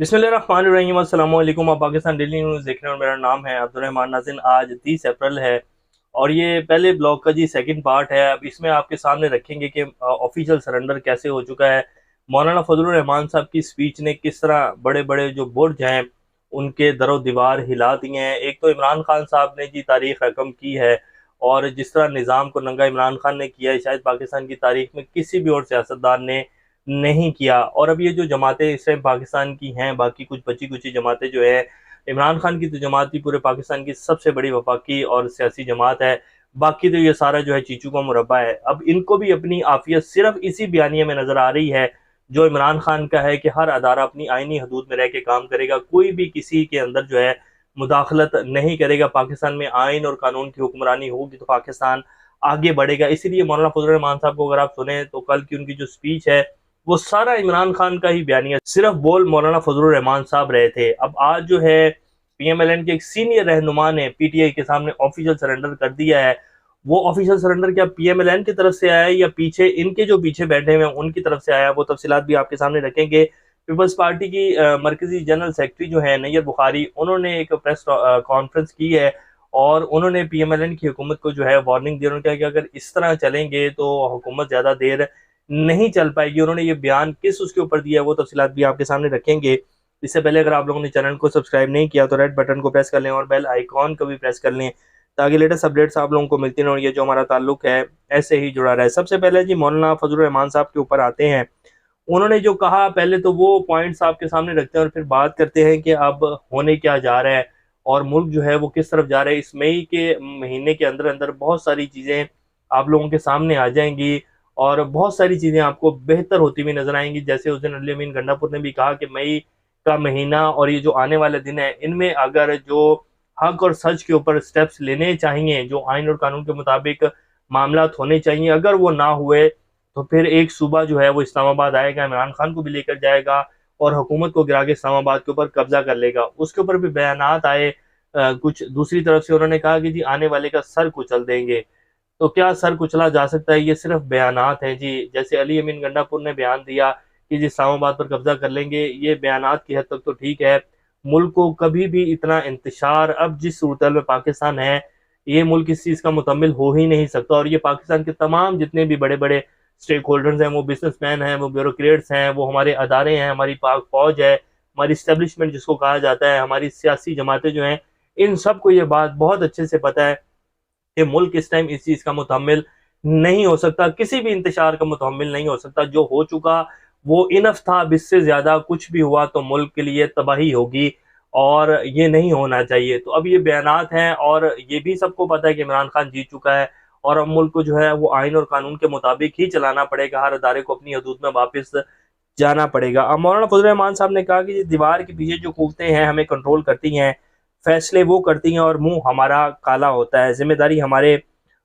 बिस्मिल्लाहिर्रहमानिर्रहीम अस्सलाम वालेकुम। आप पाकिस्तान डेली न्यूज़ देख रहे हैं और मेरा नाम है अब्दुर्रहमान नाज़िन। आज 30 अप्रैल है और ये पहले ब्लॉग का जी सेकंड पार्ट है। अब इसमें आपके सामने रखेंगे कि ऑफिशियल सरेंडर कैसे हो चुका है। मौलाना फजलुर रहमान साहब की स्पीच ने किस तरह बड़े बड़े जो बुर्ज हैं उनके दरो दीवार हिला दिए हैं। एक तो इमरान खान साहब ने जी तारीख रकम की है और जिस तरह निज़ाम को नंगा इमरान खान ने किया है शायद पाकिस्तान की तारीख में किसी भी और सियासतदान ने नहीं किया। और अब ये जो जमातें इस टाइम पाकिस्तान की हैं, बाकी कुछ बची कुची जमातें जो है, इमरान खान की तो जमात ही पूरे पाकिस्तान की सबसे बड़ी वफाकी और सियासी जमात है। बाकी तो ये सारा जो है चीचू का मुरब्बा है। अब इनको भी अपनी आफियत सिर्फ इसी बयानिए में नजर आ रही है जो इमरान खान का है कि हर अदारा अपनी आइनी हदूद में रह के काम करेगा, कोई भी किसी के अंदर जो है मुदाखलत नहीं करेगा। पाकिस्तान में आइन और कानून की हुक्मरानी होगी तो पाकिस्तान आगे बढ़ेगा। इसीलिए मौलाना फजल रहमान साहब को अगर आप सुने तो कल की उनकी जो स्पीच है वो सारा इमरान खान का ही बयानिया, सिर्फ बोल मौलाना फजलुर रहमान साहब रहे थे। अब आज जो है पीएमएलएन के एक सीनियर रहनुमा ने पीटीआई के सामने ऑफिशियल सरेंडर कर दिया है। वो ऑफिशियल सरेंडर क्या पीएमएलएन की तरफ से आया है या पीछे इनके जो पीछे बैठे हुए हैं उनकी तरफ से आया है, वो तफसीलात भी आपके सामने रखेंगे। पीपल्स पार्टी की मरकजी जनरल सेक्रेटरी जो है नैयर बुखारी, उन्होंने एक प्रेस कॉन्फ्रेंस की है और उन्होंने पीएमएलएन की हुकूमत को जो है वार्निंग दी। उन्होंने कहा कि अगर इस तरह चलेंगे तो हुकूमत ज़्यादा देर नहीं चल पाएगी। उन्होंने ये बयान किस उसके ऊपर दिया है वो तफसीलात भी आपके सामने रखेंगे। इससे पहले अगर आप लोगों ने चैनल को सब्सक्राइब नहीं किया तो रेड बटन को प्रेस कर लें और बेल आइकॉन को भी प्रेस कर लें ताकि लेटेस्ट अपडेट्स आप लोगों को मिलती रहें और ये जो हमारा ताल्लुक है ऐसे ही जुड़ा रहे। सबसे पहले जी मौलाना फजलुर रहमान साहब के ऊपर आते हैं। उन्होंने जो कहा पहले तो वो पॉइंट्स आपके सामने रखते हैं और फिर बात करते हैं कि अब होने क्या जा रहा है और मुल्क जो है वो किस तरफ जा रहा है। इस मई के महीने के अंदर अंदर बहुत सारी चीज़ें आप लोगों के सामने आ जाएंगी और बहुत सारी चीज़ें आपको बेहतर होती हुई नजर आएंगी। जैसे उस दिन अली अमीन गंडापुर ने भी कहा कि मई का महीना और ये जो आने वाले दिन है इनमें अगर जो हक और सच के ऊपर स्टेप्स लेने चाहिए, जो आइन और कानून के मुताबिक मामला होने चाहिए, अगर वो ना हुए तो फिर एक सूबा जो है वो इस्लामाबाद आएगा, इमरान खान को भी लेकर जाएगा और हुकूमत को गिरा के इस्लामाबाद के ऊपर कब्जा कर लेगा। उसके ऊपर भी बयानात आए। कुछ दूसरी तरफ से उन्होंने कहा कि जी आने वाले का सर कुचल देंगे। तो क्या सर कुचला जा सकता है? ये सिर्फ बयानात हैं जी। जैसे अली अमीन गंडापुर ने बयान दिया कि जी इस्लामाबाद पर कब्जा कर लेंगे, ये बयानात की हद तक तो ठीक है। मुल्क को कभी भी इतना इंतशार अब जिस सूरत में पाकिस्तान है, ये मुल्क इस चीज़ का मुकम्मिल हो ही नहीं सकता। और ये पाकिस्तान के तमाम जितने भी बड़े बड़े स्टेक होल्डर्स हैं, वो बिजनेसमैन हैं, वो ब्यूरोक्रेट्स हैं, वो हमारे अदारे हैं, हमारी पाक फौज है, हमारी इस्टेब्लिशमेंट जिसको कहा जाता है, हमारी सियासी जमातें जो हैं, इन सबको ये बात बहुत अच्छे से पता है कि मुल्क इस टाइम इस चीज़ का मुतहम्मिल नहीं हो सकता, किसी भी इंतशार का मुतहम्मिल नहीं हो सकता। जो हो चुका वो इनफ था। अब इससे ज़्यादा कुछ भी हुआ तो मुल्क के लिए तबाही होगी और ये नहीं होना चाहिए। तो अब ये बयानात हैं और ये भी सबको पता है कि इमरान खान जीत चुका है और अब मुल्क को जो है वो आइन और कानून के मुताबिक ही चलाना पड़ेगा। हर अदारे को अपनी हदूद में वापस जाना पड़ेगा। अब मौलाना फजल रहमान साहब ने कहा कि ये दीवार के पीछे जो कुव्वतें हैं हमें कंट्रोल करती हैं, फैसले वो करती हैं और मुंह हमारा काला होता है, जिम्मेदारी हमारे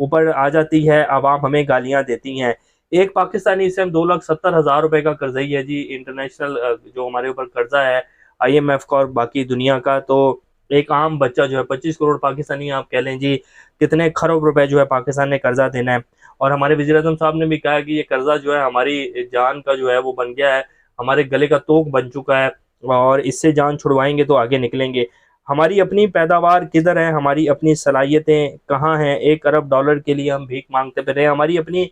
ऊपर आ जाती है, आवाम हमें गालियां देती हैं। एक पाकिस्तानी इस टाइम 2,70,000 रुपए का कर्जई है जी, इंटरनेशनल जो हमारे ऊपर कर्जा है आईएमएफ का और बाकी दुनिया का। तो एक आम बच्चा जो है 25 करोड़ पाकिस्तानी आप कह लें जी, कितने खरब रुपए जो है पाकिस्तान ने कर्जा देना है। और हमारे वज़ीर आज़म साहब ने भी कहा कि ये कर्जा जो है हमारी जान का जो है वो बन गया है, हमारे गले का तोक बन चुका है और इससे जान छुड़वाएंगे तो आगे निकलेंगे। हमारी अपनी पैदावार किधर है, हमारी अपनी सलाहियतें कहाँ हैं? 1 अरब डॉलर के लिए हम भीख मांगते फिर रहे हैं। हमारी अपनी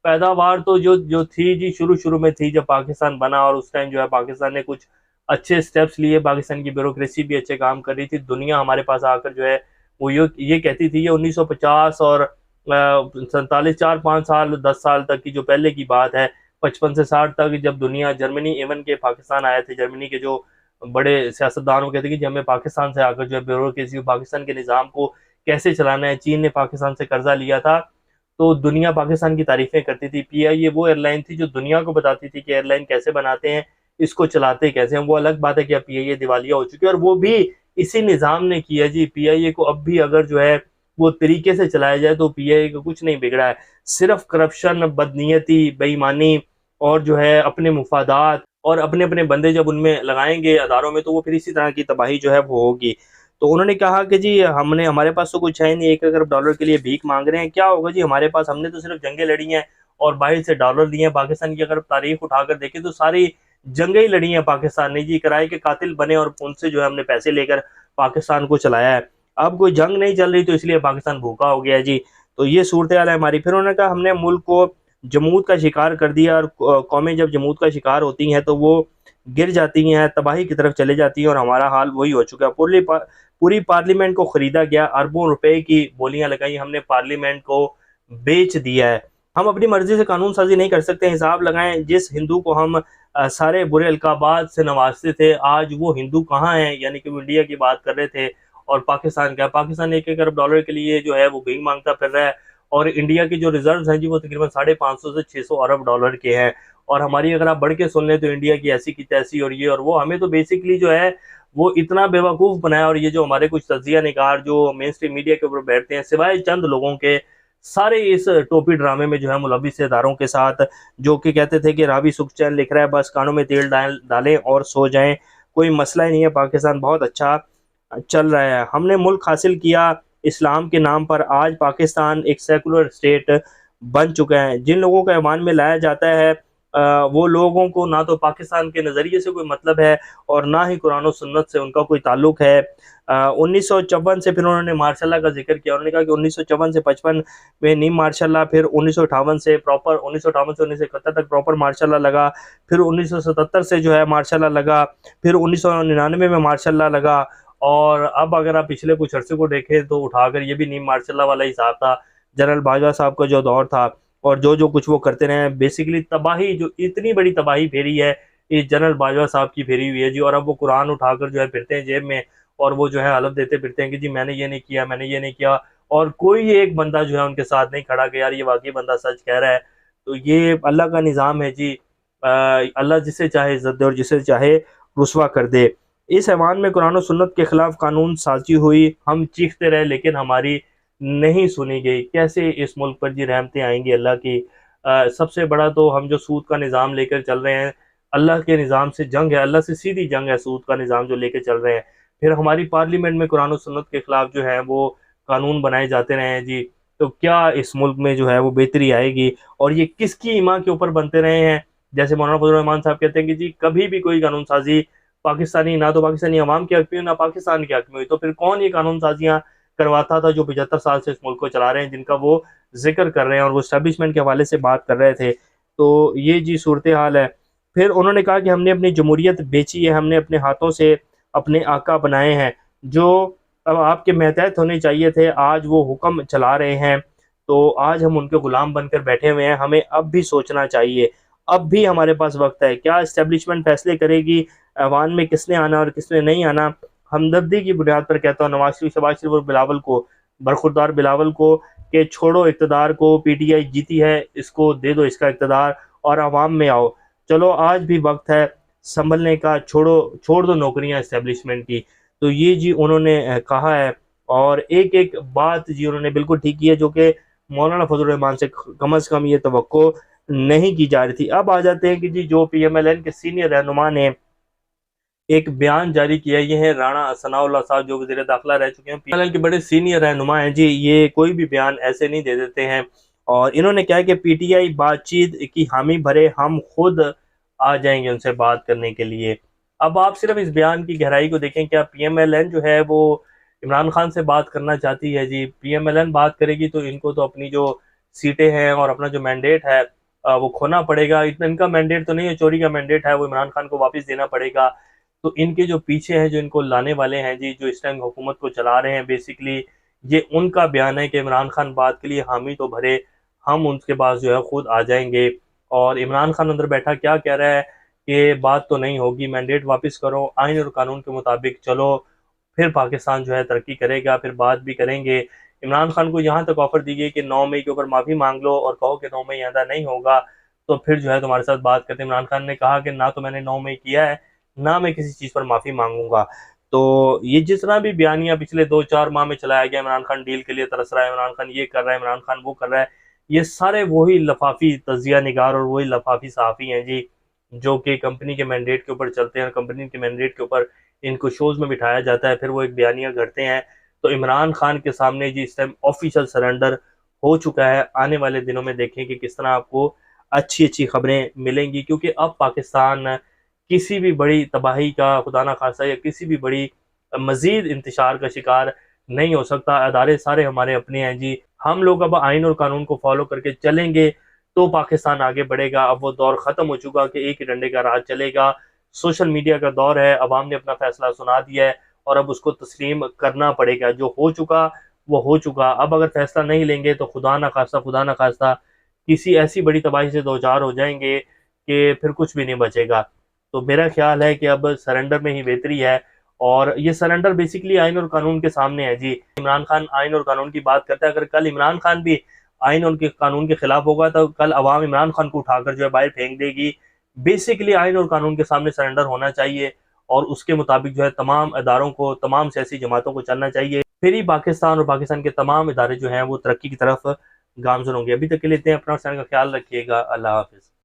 पैदावार तो जो जो थी जी शुरू शुरू में थी जब पाकिस्तान बना, और उस टाइम जो है पाकिस्तान ने कुछ अच्छे स्टेप्स लिए, पाकिस्तान की ब्यूरोक्रेसी भी अच्छे काम कर रही थी। दुनिया हमारे पास आकर जो है वो ये कहती थी, ये 1950 और 47 4 5 साल 10 साल तक की जो पहले की बात है, 55 से 60 तक जब दुनिया जर्मनी इवन के पाकिस्तान आए थे, जर्मनी के जो बड़े सियासतदान वो कहते कि हमें पाकिस्तान से आकर जो है ब्यूरोक्रेसी पाकिस्तान के निज़ाम को कैसे चलाना है। चीन ने पाकिस्तान से कर्जा लिया था तो दुनिया पाकिस्तान की तारीफें करती थी। पीआईए वो एयरलाइन थी जो दुनिया को बताती थी कि एयरलाइन कैसे बनाते हैं, इसको चलाते कैसे हैं। वो अलग बात है कि अब पीआईए दिवालिया हो चुकी है और वो भी इसी निज़ाम ने किया जी। पीआईए को अब भी अगर जो है वो तरीके से चलाया जाए तो पीआईए का कुछ नहीं बिगड़ा है। सिर्फ करप्शन, बदनीयती, बेईमानी और जो है अपने मुफादात और अपने अपने बंदे जब उनमें लगाएंगे अदारों में तो वो फिर इसी तरह की तबाही जो है वो होगी। तो उन्होंने कहा कि जी हमारे पास तो कुछ है नहीं, 1 अरब डॉलर के लिए भीख मांग रहे हैं, क्या होगा जी हमारे पास? हमने तो सिर्फ जंगें लड़ी हैं और बाहर से डॉलर दिए हैं। पाकिस्तान की अगर तारीख उठाकर देखें तो सारी जंगें ही लड़ी हैं पाकिस्तान ने जी, किराए के कातिल बने और उनसे जो है हमने पैसे लेकर पाकिस्तान को चलाया है। अब कोई जंग नहीं चल रही तो इसलिए पाकिस्तान भूखा हो गया है जी। तो ये सूरत हाल है हमारी। फिर उन्होंने कहा हमने मुल्क को जमूत का शिकार कर दिया, और कौमें जब जमूत का शिकार होती हैं तो वो गिर जाती हैं, तबाही की तरफ चले जाती हैं, और हमारा हाल वही हो चुका है। पूरी पार्लियामेंट को खरीदा गया, अरबों रुपए की बोलियां लगाई, हमने पार्लियामेंट को बेच दिया है। हम अपनी मर्जी से कानून साजी नहीं कर सकते। हिसाब लगाएं, जिस हिंदू को हम सारे बुरे अलकाबात से नवाजते थे, आज वो हिंदू कहाँ है? यानी कि वो इंडिया की बात कर रहे थे और पाकिस्तान का, पाकिस्तान 1 अरब डॉलर के लिए जो है वो भीख मांगता फिर रहा है, और इंडिया की जो रिजर्व हैं जी वो तकरीबन 550 से 600 अरब डॉलर के हैं। और हमारी अगर आप बढ़ के सुन लें तो इंडिया की ऐसी की तैसी और ये और वो, हमें तो बेसिकली जो है वो इतना बेवकूफ़ बनाया। और ये जो हमारे कुछ तजिया निगार जो मेन स्ट्रीम मीडिया के ऊपर बैठते हैं, सिवाय चंद लोगों के, सारे इस टोपी ड्रामे में जो है मुलविस इदारों के साथ, जो कि कहते थे कि रावी सुखचैन लिख रहा है, बस कानों में तेल डालें और सो जाएं, कोई मसला ही नहीं है, पाकिस्तान बहुत अच्छा चल रहा है। हमने मुल्क हासिल किया इस्लाम के नाम पर, आज पाकिस्तान एक सेकुलर स्टेट बन चुका है। जिन लोगों को ईमान में लाया जाता है वो लोगों को ना तो पाकिस्तान के नज़रिए से कोई मतलब है और ना ही कुरान और सुन्नत से उनका कोई ताल्लुक है। 1954 से फिर उन्होंने मार्शल का जिक्र किया। उन्होंने कहा कि 1954 से 55 में नीम मार्शल, फिर 1958 से प्रॉपर, 1958 से 1971 तक प्रॉपर मार्शल लगा, फिर 1977 से जो है मार्शल लगा, फिर 1999 में मार्शल लगा, और अब अगर आप पिछले कुछ अरसे को देखें तो उठाकर ये भी नीम मार्शल वाला हिसाब था। जनरल बाजवा साहब का जो दौर था और जो जो कुछ वो करते रहे हैं, बेसिकली तबाही, जो इतनी बड़ी तबाही फेरी है ये जनरल बाजवा साहब की फेरी हुई है जी। और अब वो कुरान उठाकर जो है फिरते हैं जेब में, और वो जो है हलफ देते फिरते हैं कि जी मैंने ये नहीं किया, मैंने ये नहीं किया, और कोई एक बंदा जो है उनके साथ नहीं खड़ा कि यार ये वाकई बंदा सच कह रहा है। तो ये अल्लाह का निज़ाम है जी। अल्लाह जिसे चाहे इज्जत दे और जिसे चाहे रुसवा कर दे। इस ऐवान में कुरान और सुन्नत के खिलाफ कानून साजी हुई, हम चीखते रहे लेकिन हमारी नहीं सुनी गई। कैसे इस मुल्क पर जी रहमतें आएंगी अल्लाह की? सबसे बड़ा तो हम जो सूद का निज़ाम लेकर चल रहे हैं, अल्लाह के निज़ाम से जंग है, अल्लाह से सीधी जंग है सूद का निज़ाम जो लेकर चल रहे हैं। फिर हमारी पार्लियामेंट में कुरान और सुन्नत के खिलाफ जो है वो कानून बनाए जाते रहे हैं जी। तो क्या इस मुल्क में जो है वो बेहतरी आएगी? और ये किसकी ईमान के ऊपर बनते रहे हैं? जैसे मौलाना फजल रहमान साहब कहते हैं कि जी कभी भी कोई कानून साजी पाकिस्तानी, ना तो पाकिस्तानी अवाम के हक में हुई, ना पाकिस्तान के हक में हुई, तो फिर कौन ये कानून साजियाँ करवाता था जो 75 साल से इस मुल्क को चला रहे हैं, जिनका वो जिक्र कर रहे हैं और वो एस्टेब्लिशमेंट के हवाले से बात कर रहे थे? तो ये जी सूरत हाल है। फिर उन्होंने कहा कि हमने अपनी जमहूरियत बेची है, हमने अपने हाथों से अपने आका बनाए हैं, जो अब आपके महतहत होने चाहिए थे, आज वो हुक्म चला रहे हैं। तो आज हम उनके गुलाम बनकर बैठे हुए हैं। हमें अब भी सोचना चाहिए, अब भी हमारे पास वक्त है। क्या एस्टेब्लिशमेंट फैसले करेगी ऐवान में किसने आना और किसने नहीं आना? हमदर्दी की बुनियाद पर कहता हूँ नवाज शरीफ, शहबाज शरीफ और बिलावल को, बरखुरदार बिलावल को, कि छोड़ो इक़्तिदार को, पीटीआई जीती है, इसको दे दो इसका इक़्तिदार और अवाम में आओ। चलो आज भी वक्त है संभलने का, छोड़ दो नौकरियां एस्टेब्लिशमेंट की। तो ये जी उन्होंने कहा है। और एक एक बात जी उन्होंने बिल्कुल ठीक की है, जो कि मौलाना फजल रहमान से कम अज़ कम ये तवक्को नहीं की जा रही थी। अब आ जाते हैं कि जी जो PMLN के सीनियर रहनुमा ने एक बयान जारी किया, ये है राणा सनाउल्लाह साहब जो वज़ीर दाखिला रह चुके हैं, PMLN के बड़े सीनियर रहनुमा हैं जी। ये कोई भी बयान ऐसे नहीं दे देते हैं। और इन्होंने कहा कि PTI बातचीत की हामी भरे, हम खुद आ जाएंगे उनसे बात करने के लिए। अब आप सिर्फ इस बयान की गहराई को देखें, क्या PMLN जो है वो इमरान खान से बात करना चाहती है जी? PMLN बात करेगी तो इनको तो अपनी जो सीटें हैं और अपना जो मैंडेट है वो खोना पड़ेगा। इतना इनका मैंडेट तो नहीं है, चोरी का मैंडेट है, वो इमरान खान को वापस देना पड़ेगा। तो इनके जो पीछे हैं, जो इनको लाने वाले हैं जी, जो इस टाइम हुकूमत को चला रहे हैं, बेसिकली ये उनका बयान है कि इमरान खान बात के लिए हामी तो भरे, हम उनके पास जो है खुद आ जाएंगे। और इमरान खान अंदर बैठा क्या कह रहा है कि बात तो नहीं होगी, मैंडेट वापस करो, आइन और कानून के मुताबिक चलो, फिर पाकिस्तान जो है तरक्की करेगा, फिर बात भी करेंगे। इमरान खान को यहाँ तक ऑफर दी गई कि 9 मई के ऊपर माफ़ी मांग लो और कहो कि 9 मई आंदा नहीं होगा तो फिर जो है तुम्हारे साथ बात करते। इमरान खान ने कहा कि ना तो मैंने 9 मई किया है, ना मैं किसी चीज़ पर माफ़ी मांगूंगा। तो ये जितना भी बयानिया पिछले 2-4 माह में चलाया गया, इमरान खान डील के लिए तरस रहा है, इमरान खान ये कर रहा है, इमरान खान वो कर रहा है, ये सारे वही लफाफी तजिया निगार और वही लफाफी सहाफ़ी हैं जी, जो कि कंपनी के मैंडेट के ऊपर चलते हैं। कंपनी के मैंडेट के ऊपर इनको शोज़ में बिठाया जाता है, फिर वो एक बयानिया करते हैं। तो इमरान खान के सामने जी इस टाइम ऑफिशियल सरेंडर हो चुका है। आने वाले दिनों में देखें कि किस तरह आपको अच्छी अच्छी खबरें मिलेंगी, क्योंकि अब पाकिस्तान किसी भी बड़ी तबाही का खुदा ना खास्ता या किसी भी बड़ी मजीद इंतशार का शिकार नहीं हो सकता। अदारे सारे हमारे अपने हैं जी। हम लोग अब आइन और कानून को फॉलो करके चलेंगे तो पाकिस्तान आगे बढ़ेगा। अब वो दौर ख़त्म हो चुका कि एक ही डंडे का राज चलेगा। सोशल मीडिया का दौर है, अवाम ने अपना फैसला सुना दिया है और अब उसको तस्लीम करना पड़ेगा। जो हो चुका वो हो चुका। अब अगर फैसला नहीं लेंगे तो खुदा ना खास्ता किसी ऐसी बड़ी तबाही से दो चार हो जाएंगे कि फिर कुछ भी नहीं बचेगा। तो मेरा ख्याल है कि अब सरेंडर में ही बेहतरी है और ये सरेंडर बेसिकली आइन और कानून के सामने है जी। इमरान खान आइन और कानून की बात करता है, अगर कल इमरान खान भी आइन और कानून के खिलाफ होगा तो कल अवाम इमरान खान को उठाकर जो है बाहर फेंक देगी। बेसिकली आइन और कानून के सामने सरेंडर होना चाहिए और उसके मुताबिक जो है तमाम इदारों को, तमाम सियासी जमातों को चलना चाहिए। फिर ही पाकिस्तान और पाकिस्तान के तमाम इदारे जो हैं वो तरक्की की तरफ गामजन होंगे। अभी तक के लिए इतने, अपना का ख्याल रखिएगा। अल्लाह हाफिज़।